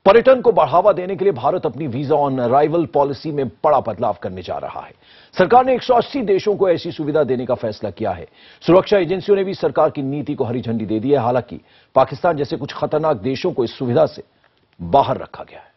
पर्यटन को बढ़ावा देने के लिए भारत अपनी वीजा ऑन अराइवल पॉलिसी में बड़ा बदलाव करने जा रहा है। सरकार ने 180 देशों को ऐसी सुविधा देने का फैसला किया है। सुरक्षा एजेंसियों ने भी सरकार की नीति को हरी झंडी दे दी है। हालांकि पाकिस्तान जैसे कुछ खतरनाक देशों को इस सुविधा से बाहर रखा गया है।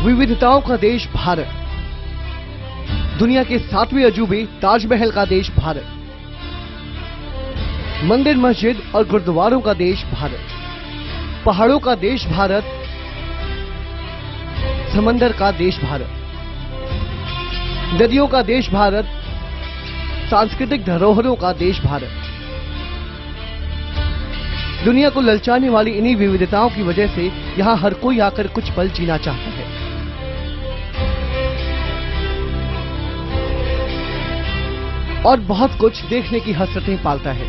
विविधताओं का देश भारत, दुनिया के 7वें अजूबे ताजमहल का देश भारत, मंदिर मस्जिद और गुरुद्वारों का देश भारत, पहाड़ों का देश भारत, समंदर का देश भारत, नदियों का देश भारत, सांस्कृतिक धरोहरों का देश भारत। दुनिया को ललचाने वाली इन्हीं विविधताओं की वजह से यहां हर कोई आकर कुछ पल जीना चाहता है। और बहुत कुछ देखने की हसरतें पालता है।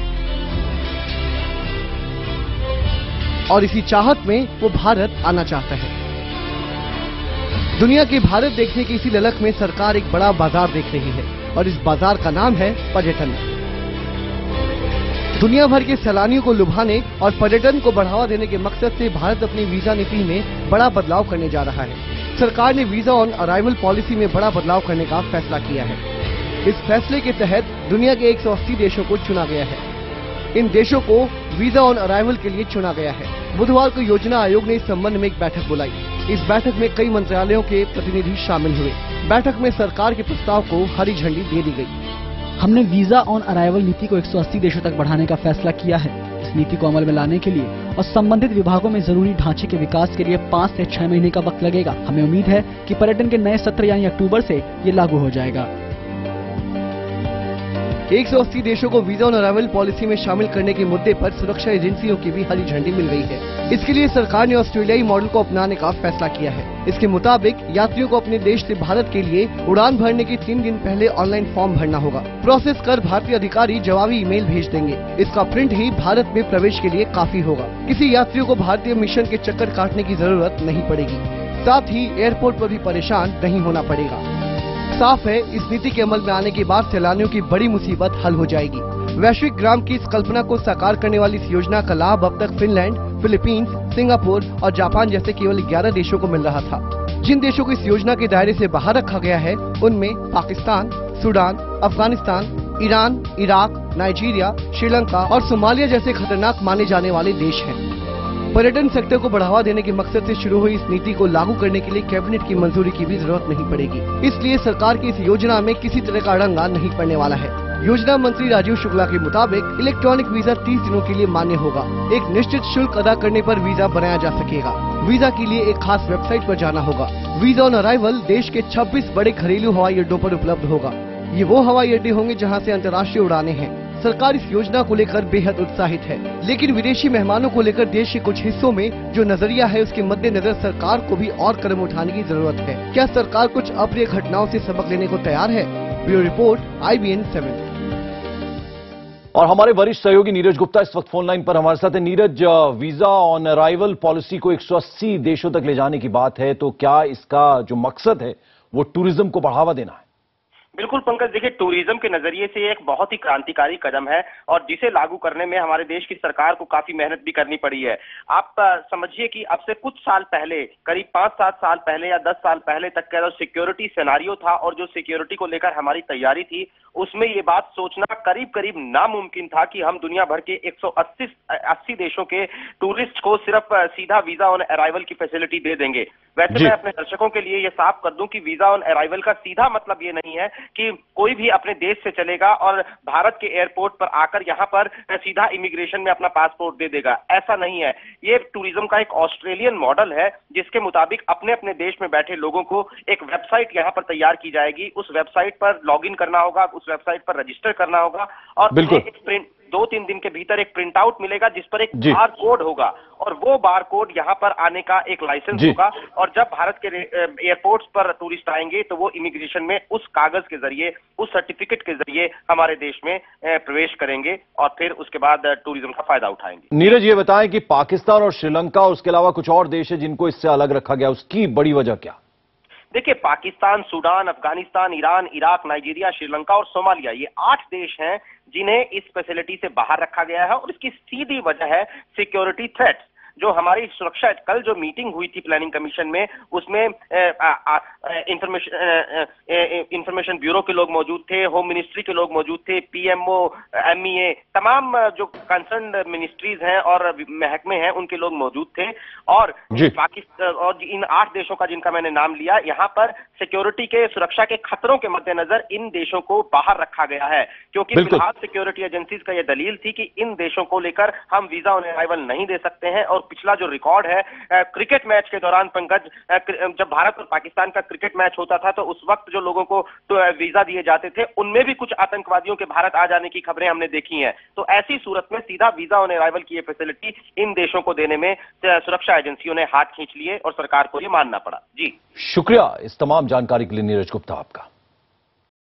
और इसी चाहत में वो भारत आना चाहता है। दुनिया के भारत देखने की इसी ललक में सरकार एक बड़ा बाजार देख रही है और इस बाजार का नाम है पर्यटन। दुनिया भर के सैलानियों को लुभाने और पर्यटन को बढ़ावा देने के मकसद से भारत अपनी वीजा नीति में बड़ा बदलाव करने जा रहा है। सरकार ने वीजा ऑन अराइवल पॉलिसी में बड़ा बदलाव करने का फैसला किया है। इस फैसले के तहत दुनिया के 180 देशों को चुना गया है। इन देशों को वीजा ऑन अराइवल के लिए चुना गया है। बुधवार को योजना आयोग ने इस संबंध में एक बैठक बुलाई। इस बैठक में कई मंत्रालयों के प्रतिनिधि शामिल हुए। बैठक में सरकार के प्रस्ताव को हरी झंडी दे दी गई। हमने वीजा ऑन अराइवल नीति को 180 देशों तक बढ़ाने का फैसला किया है। इस नीति को अमल में लाने के लिए और संबंधित विभागों में जरूरी ढांचे के विकास के लिए 5 से 6 महीने का वक्त लगेगा। हमें उम्मीद है कि पर्यटन के नए सत्र यानी अक्टूबर से ये लागू हो जाएगा। 180 देशों को वीजा ऑन अराइवल पॉलिसी में शामिल करने के मुद्दे पर सुरक्षा एजेंसियों की भी हरी झंडी मिल गई है। इसके लिए सरकार ने ऑस्ट्रेलियाई मॉडल को अपनाने का फैसला किया है। इसके मुताबिक यात्रियों को अपने देश से भारत के लिए उड़ान भरने के 3 दिन पहले ऑनलाइन फॉर्म भरना होगा। प्रोसेस कर भारतीय अधिकारी जवाबी ईमेल भेज देंगे। इसका प्रिंट ही भारत में प्रवेश के लिए काफी होगा। किसी यात्रियों को भारतीय मिशन के चक्कर काटने की जरूरत नहीं पड़ेगी। साथ ही एयरपोर्ट पर भी परेशान नहीं होना पड़ेगा। साफ है, इस नीति के अमल में आने के बाद सैलानियों की बड़ी मुसीबत हल हो जाएगी। वैश्विक ग्राम की इस कल्पना को साकार करने वाली इस योजना का लाभ अब तक फिनलैंड, फिलीपींस, सिंगापुर और जापान जैसे केवल 11 देशों को मिल रहा था। जिन देशों को इस योजना के दायरे से बाहर रखा गया है उनमें Pakistan, Sudan, Afghanistan, Iran, Iraq, Nigeria, Sri Lanka और सोमालिया जैसे खतरनाक माने जाने वाले देश हैं। पर्यटन सेक्टर को बढ़ावा देने के मकसद से शुरू हुई इस नीति को लागू करने के लिए कैबिनेट की मंजूरी की भी जरूरत नहीं पड़ेगी। इसलिए सरकार की इस योजना में किसी तरह का अड़ंगा नहीं पड़ने वाला है। योजना मंत्री राजीव शुक्ला के मुताबिक इलेक्ट्रॉनिक वीजा 30 दिनों के लिए मान्य होगा। एक निश्चित शुल्क अदा करने पर वीजा बनाया जा सकेगा। वीजा के लिए एक खास वेबसाइट पर जाना होगा। वीजा ऑन अराइवल देश के 26 बड़े घरेलू हवाई अड्डों पर उपलब्ध होगा। ये वो हवाई अड्डे होंगे जहाँ से अंतर्राष्ट्रीय उड़ानें हैं। सरकार इस योजना को लेकर बेहद उत्साहित है, लेकिन विदेशी मेहमानों को लेकर देश के कुछ हिस्सों में जो नजरिया है उसके मद्देनजर सरकार को भी और कदम उठाने की जरूरत है। क्या सरकार कुछ अप्रिय घटनाओं से सबक लेने को तैयार है? Bureau report, IBN 7। और हमारे वरिष्ठ सहयोगी नीरज गुप्ता इस वक्त फोन लाइन पर हमारे साथ है। Neeraj, visa on arrival policy को 180 देशों तक ले जाने की बात है, तो क्या इसका जो मकसद है वो टूरिज्म को बढ़ावा देना है? बिल्कुल पंकज, देखिए टूरिज्म के नजरिए से एक बहुत ही क्रांतिकारी कदम है और जिसे लागू करने में हमारे देश की सरकार को काफी मेहनत भी करनी पड़ी है। आप समझिए कि अब से कुछ साल पहले, करीब 5-7 साल पहले या 10 साल पहले तक का जो सिक्योरिटी सिनेरियो था और जो सिक्योरिटी को लेकर हमारी तैयारी थी, उसमें ये बात सोचना करीब करीब नामुमकिन था कि हम दुनिया भर के 180 देशों के टूरिस्ट को सिर्फ सीधा वीजा ऑन अराइवल की फैसिलिटी दे देंगे। वैसे मैं अपने दर्शकों के लिए ये साफ कर दूं कि वीजा ऑन अराइवल का सीधा मतलब ये नहीं है कि कोई भी अपने देश से चलेगा और भारत के एयरपोर्ट पर आकर यहाँ पर सीधा इमिग्रेशन में अपना पासपोर्ट दे देगा। ऐसा नहीं है। ये टूरिज्म का एक ऑस्ट्रेलियन मॉडल है जिसके मुताबिक अपने अपने देश में बैठे लोगों को एक वेबसाइट यहाँ पर तैयार की जाएगी। उस वेबसाइट पर लॉगिन करना होगा, उस वेबसाइट पर रजिस्टर करना होगा और 2-3 दिन के भीतर एक प्रिंट आउट मिलेगा जिस पर एक जी। बार कोड होगा और वो बार कोड यहाँ पर आने का एक लाइसेंस जी। होगा और जब भारत के एयरपोर्ट्स पर टूरिस्ट आएंगे तो वो इमिग्रेशन में उस कागज के जरिए, उस सर्टिफिकेट के जरिए हमारे देश में प्रवेश करेंगे और फिर उसके बाद टूरिज्म का फायदा उठाएंगे। नीरज, ये बताएं कि पाकिस्तान और श्रीलंका, उसके अलावा कुछ और देश है जिनको इससे अलग रखा गया, उसकी बड़ी वजह क्या? देखिए, Pakistan, Sudan, Afghanistan, Iran, Iraq, Nigeria, Sri Lanka और सोमालिया, ये 8 देश हैं जिन्हें इस फैसिलिटी से बाहर रखा गया है और इसकी सीधी वजह है सिक्योरिटी थ्रेट्स। जो हमारी सुरक्षा, कल जो मीटिंग हुई थी प्लानिंग कमीशन में, उसमें इंफॉर्मेशन ब्यूरो के लोग मौजूद थे, होम मिनिस्ट्री के लोग मौजूद थे, पीएमओ, एमईए, तमाम जो कंसर्न मिनिस्ट्रीज हैं और महकमे हैं उनके लोग मौजूद थे और पाकिस्तान और इन 8 देशों का जिनका मैंने नाम लिया, यहाँ पर सिक्योरिटी के, सुरक्षा के खतरों के मद्देनजर इन देशों को बाहर रखा गया है क्योंकि फिलहाल सिक्योरिटी एजेंसीज का यह दलील थी कि इन देशों को लेकर हम वीजा ऑन अराइवल नहीं दे सकते हैं। और पिछला जो रिकॉर्ड है, क्रिकेट मैच के दौरान पंकज, जब भारत और पाकिस्तान का क्रिकेट मैच होता था तो उस वक्त जो लोगों को वीजा दिए जाते थे उनमें भी कुछ आतंकवादियों के भारत आ जाने की खबरें हमने देखी हैं। तो ऐसी सूरत में सीधा वीजा ऑन अराइवल की ये फैसिलिटी इन देशों को देने में सुरक्षा एजेंसियों ने हाथ खींच लिए और सरकार को ये मानना पड़ा। जी शुक्रिया इस तमाम जानकारी के लिए नीरज गुप्ता आपका।